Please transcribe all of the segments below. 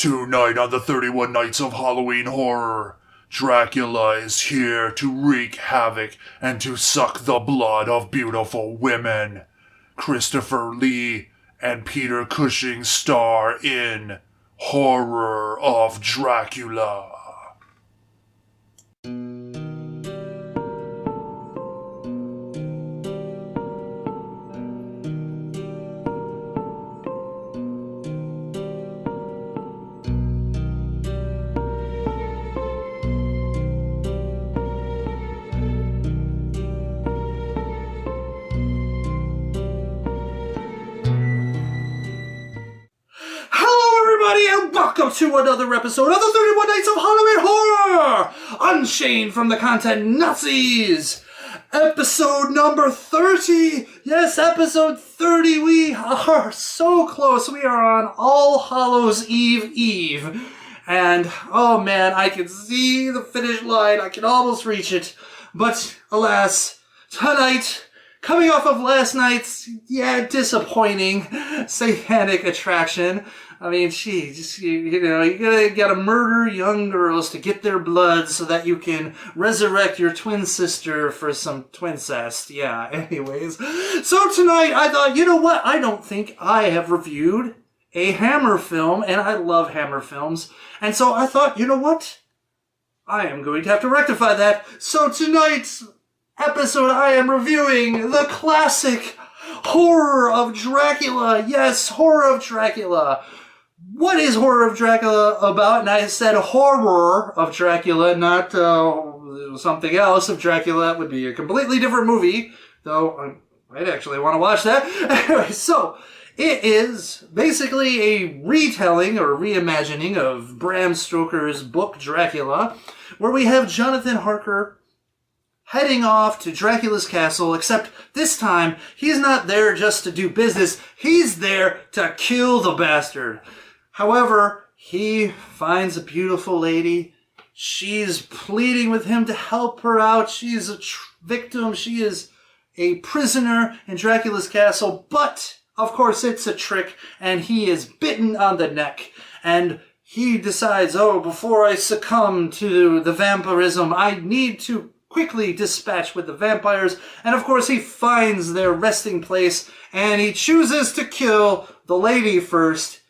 Tonight on the 31 Nights of Halloween Horror, Dracula is here to wreak havoc and to suck the blood of beautiful women. Christopher Lee and Peter Cushing star in Horror of Dracula. And welcome to another episode of the 31 Nights of Halloween Horror! Unchained from the Content Nazis! Episode number 30! Yes, episode 30! We are so close. We are on All Hallows Eve. And, oh man, I can see the finish line. I can almost reach it. But, alas, tonight, coming off of last night's, disappointing satanic attraction, I mean, you gotta murder young girls to get their blood so that you can resurrect your twin sister for some twincest. Yeah, anyways. So tonight, I thought, you know what? I don't think I have reviewed a Hammer film, and I love Hammer films. And so I thought, you know what? I am going to have to rectify that. So tonight's episode, I am reviewing the classic Horror of Dracula. Yes, Horror of Dracula. What is Horror of Dracula about? And I said Horror of Dracula, not something else of Dracula. That would be a completely different movie, though I'd actually want to watch that. Anyway, so it is basically a retelling or reimagining of Bram Stoker's book Dracula, where we have Jonathan Harker heading off to Dracula's castle, except this time he's not there just to do business. He's there to kill the bastard. However, he finds a beautiful lady. She's pleading with him to help her out. She's a victim. She is a prisoner in Dracula's castle. But, of course, it's a trick, and he is bitten on the neck. And he decides, before I succumb to the vampirism, I need to quickly dispatch with the vampires. And, of course, he finds their resting place, and he chooses to kill the lady first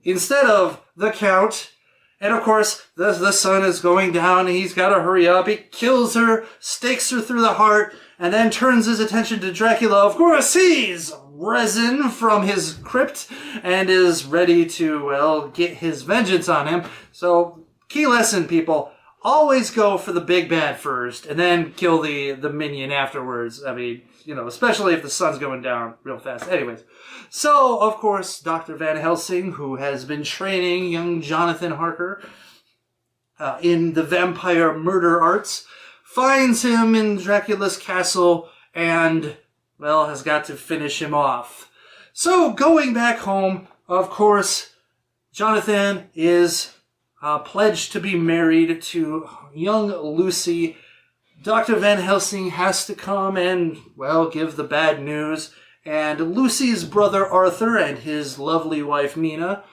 instead of the Count. And of course, the sun is going down, and he's got to hurry up. He kills her, stakes her through the heart, and then turns his attention to Dracula. Of course, he's risen from his crypt and is ready to, get his vengeance on him. So, key lesson, people. Always go for the big bad first, and then kill the minion afterwards. I mean, especially if the sun's going down real fast. Anyways, so, of course, Dr. Van Helsing, who has been training young Jonathan Harker in the vampire murder arts, finds him in Dracula's castle and, has got to finish him off. So, going back home, of course, Jonathan is pledged to be married to young Lucy. Dr. Van Helsing has to come and, give the bad news. And Lucy's brother Arthur and his lovely wife Mina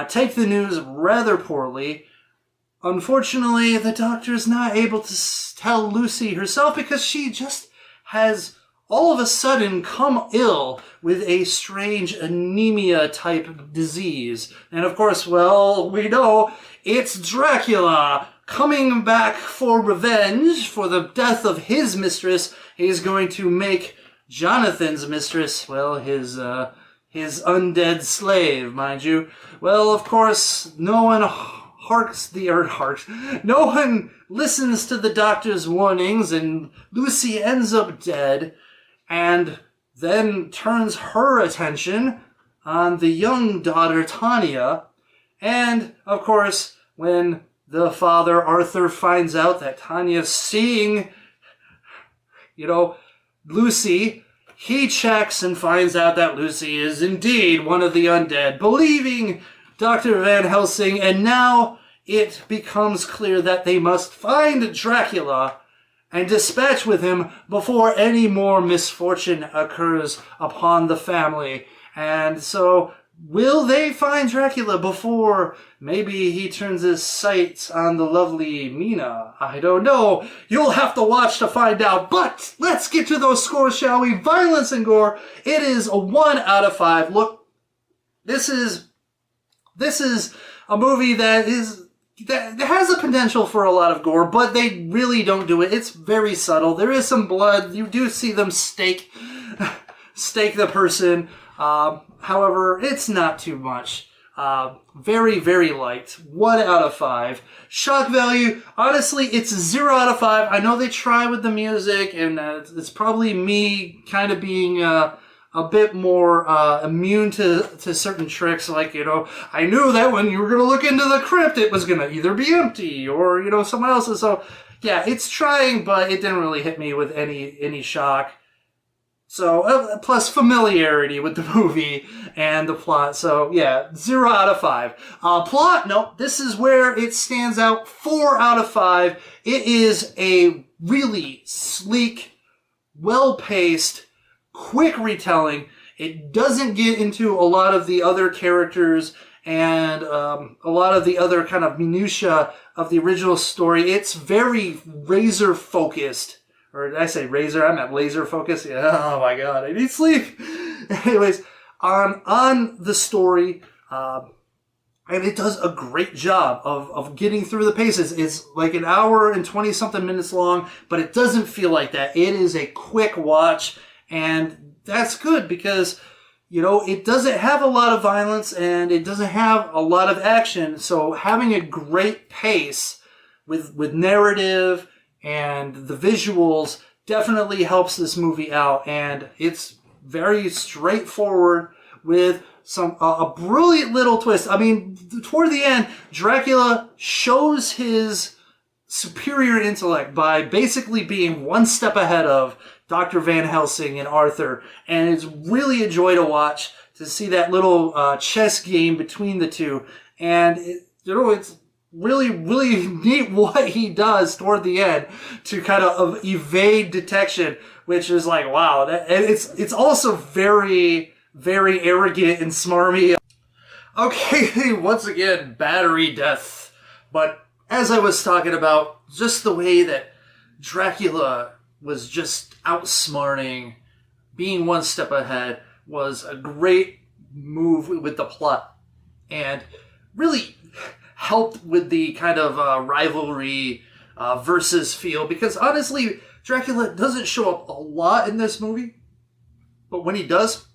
take the news rather poorly. Unfortunately, the doctor's not able to tell Lucy herself because she just has all of a sudden come ill with a strange anemia-type disease. And of course, we know it's Dracula coming back for revenge for the death of his mistress. He's going to make Jonathan's mistress, his undead slave, mind you. Well, of course, no one no one listens to the doctor's warnings, and Lucy ends up dead, and then turns her attention on the young daughter, Tanya. And, of course, when the father, Arthur, finds out that Tanya's seeing, Lucy, he checks and finds out that Lucy is indeed one of the undead, believing Dr. Van Helsing, and now it becomes clear that they must find Dracula and dispatch with him before any more misfortune occurs upon the family. And so Will they find Dracula before maybe he turns his sights on the lovely Mina? I don't know. You'll have to watch to find out. But let's get to those scores, shall we? Violence and gore. It is a 1 out of 5. Look, this is a movie that has the potential for a lot of gore, but they really don't do it. It's very subtle. There is some blood. You do see them stake the person. However, it's not too much. Very, very light. 1 out of 5. Shock value, honestly, it's 0 out of 5. I know they try with the music, and it's probably me kind of being a bit more immune to certain tricks. Like, I knew that when you were going to look into the crypt, it was going to either be empty or, someone else's. So, yeah, it's trying, but it didn't really hit me with any shock. So, plus familiarity with the movie and the plot. So, yeah, 0 out of 5. Plot, no, this is where it stands out. 4 out of 5. It is a really sleek, well-paced, quick retelling. It doesn't get into a lot of the other characters and a lot of the other kind of minutia of the original story. It's very razor-focused. Or did I say razor? I meant laser focus. Yeah, oh my god, I need sleep. Anyways, on the story, and it does a great job of getting through the paces. It's like an hour and 20-something minutes long, but it doesn't feel like that. It is a quick watch, and that's good because, it doesn't have a lot of violence, and it doesn't have a lot of action, so having a great pace with narrative and the visuals definitely helps this movie out, and it's very straightforward with a brilliant little twist. I mean, toward the end, Dracula shows his superior intellect by basically being one step ahead of Dr. Van Helsing and Arthur, and it's really a joy to watch, to see that little chess game between the two, and it's really, really neat what he does toward the end to kind of evade detection, which is like, wow. And it's also very, very arrogant and smarmy. Okay, once again, battery death. But as I was talking about, just the way that Dracula was just outsmarting, being one step ahead, was a great move with the plot. And really helped with the kind of rivalry versus feel, because honestly, Dracula doesn't show up a lot in this movie, but when he does,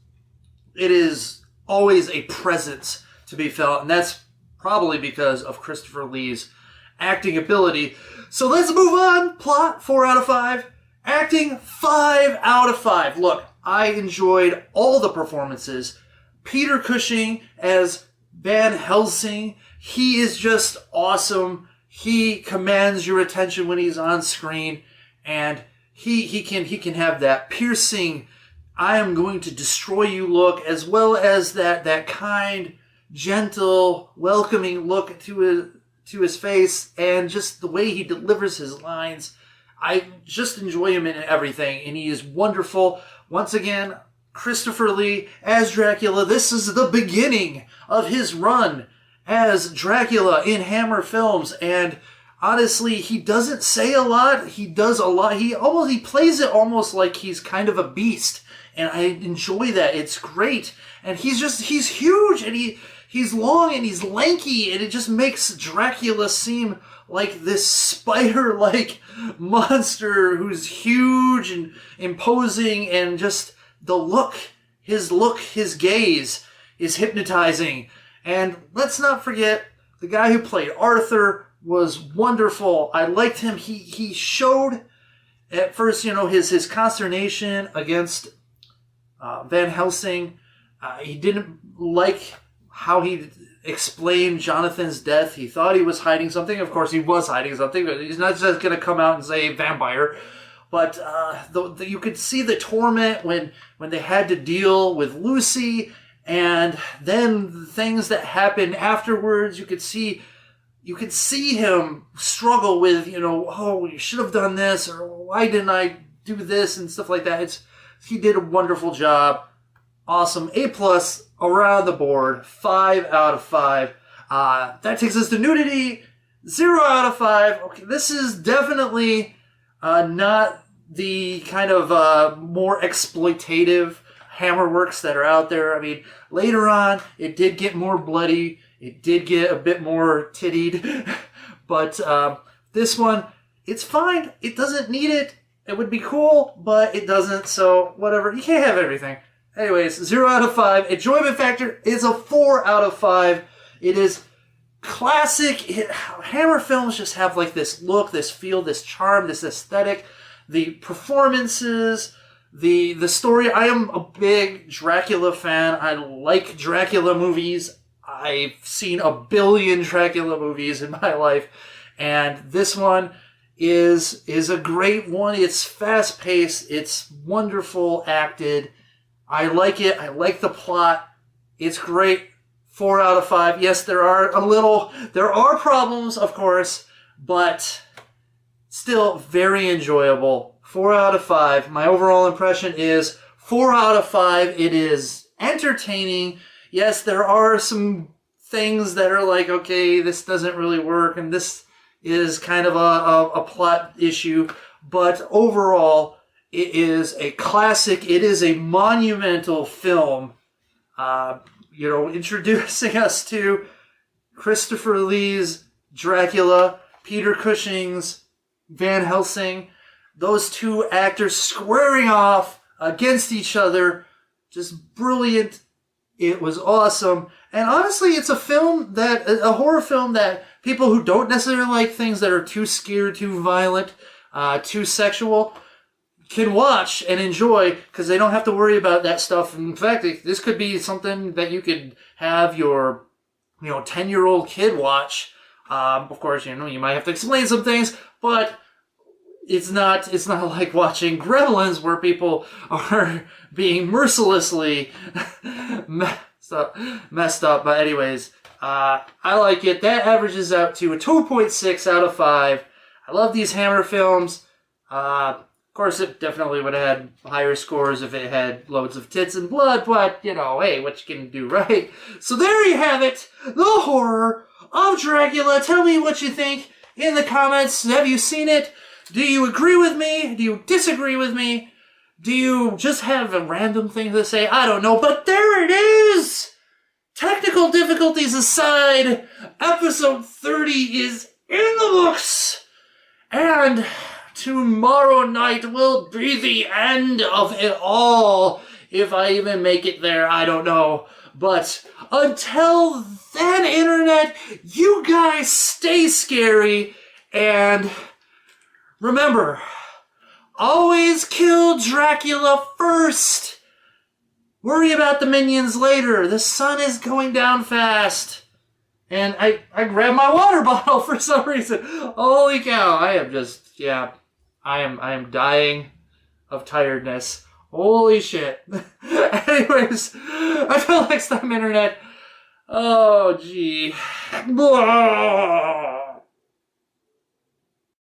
it is always a presence to be felt, and that's probably because of Christopher Lee's acting ability. So let's move on. Plot, 4 out of 5. Acting, 5 out of 5. Look, I enjoyed all the performances. Peter Cushing as Van Helsing, he is just awesome. He commands your attention when he's on screen, and he can have that piercing, I am going to destroy you look, as well as that kind, gentle, welcoming look to his face, and just the way he delivers his lines. I just enjoy him in everything, and he is wonderful. Once again, Christopher Lee as Dracula. This is the beginning of his run as Dracula in Hammer Films, and honestly, he doesn't say a lot. He does a lot. He plays it almost like he's kind of a beast, and I enjoy that. It's great, and he's huge, and he's long, and he's lanky, and it just makes Dracula seem like this spider-like monster who's huge and imposing, and just the look, his gaze is hypnotizing. And let's not forget, the guy who played Arthur was wonderful. I liked him. He showed at first, his consternation against Van Helsing. He didn't like how he explained Jonathan's death. He thought he was hiding something. Of course, he was hiding something, but he's not just going to come out and say vampire. But you could see the torment when they had to deal with Lucy, and then the things that happened afterwards. You could see him struggle with, oh, you should have done this, or why didn't I do this, and stuff like that. He did a wonderful job. Awesome. A+ around the board, 5 out of 5. That takes us to Nudity, 0 out of 5. Okay, this is definitely not the kind of more exploitative hammerworks that are out there. I mean, later on, it did get more bloody. It did get a bit more tittied. But this one, it's fine. It doesn't need it. It would be cool, but it doesn't. So, whatever. You can't have everything. Anyways, 0 out of 5. Enjoyment factor is a 4 out of 5. It is classic. Hammer films just have like this look, this feel, this charm, this aesthetic. The performances, the story. I am a big Dracula fan. I like Dracula movies. I've seen a billion Dracula movies in my life. And this one is a great one. It's fast-paced. It's wonderful acted. I like it. I like the plot. It's great. 4 out of 5. Yes, there are problems, of course, but still very enjoyable. 4 out of 5. My overall impression is 4 out of 5. It is entertaining. Yes, there are some things that are like, okay, this doesn't really work, and this is kind of a plot issue, but overall, it is a classic. It is a monumental film, introducing us to Christopher Lee's Dracula, Peter Cushing's Van Helsing, those two actors squaring off against each other. Just brilliant. It was awesome. And honestly, it's a horror film that people who don't necessarily like things that are too scary, too violent, too sexual, can watch and enjoy, because they don't have to worry about that stuff. In fact, this could be something that you could have your 10-year-old kid watch. Of course, you might have to explain some things, but it's not like watching Gremlins, where people are being mercilessly messed up. But anyways, I like it. That averages out to a 2.6 out of 5. I love these Hammer films. Of course, it definitely would have had higher scores if it had loads of tits and blood, but, hey, what you can do, right? So there you have it, the Horror of Dracula. Tell me what you think in the comments. Have you seen it? Do you agree with me? Do you disagree with me? Do you just have a random thing to say? I don't know, but there it is! Technical difficulties aside, episode 30 is in the books! And tomorrow night will be the end of it all. If I even make it there, I don't know. But until then, Internet, you guys stay scary. And remember, always kill Dracula first. Worry about the minions later. The sun is going down fast. And I grabbed my water bottle for some reason. Holy cow, I am just, I am dying of tiredness. Holy shit. Anyways, until next time, Internet. Oh, gee.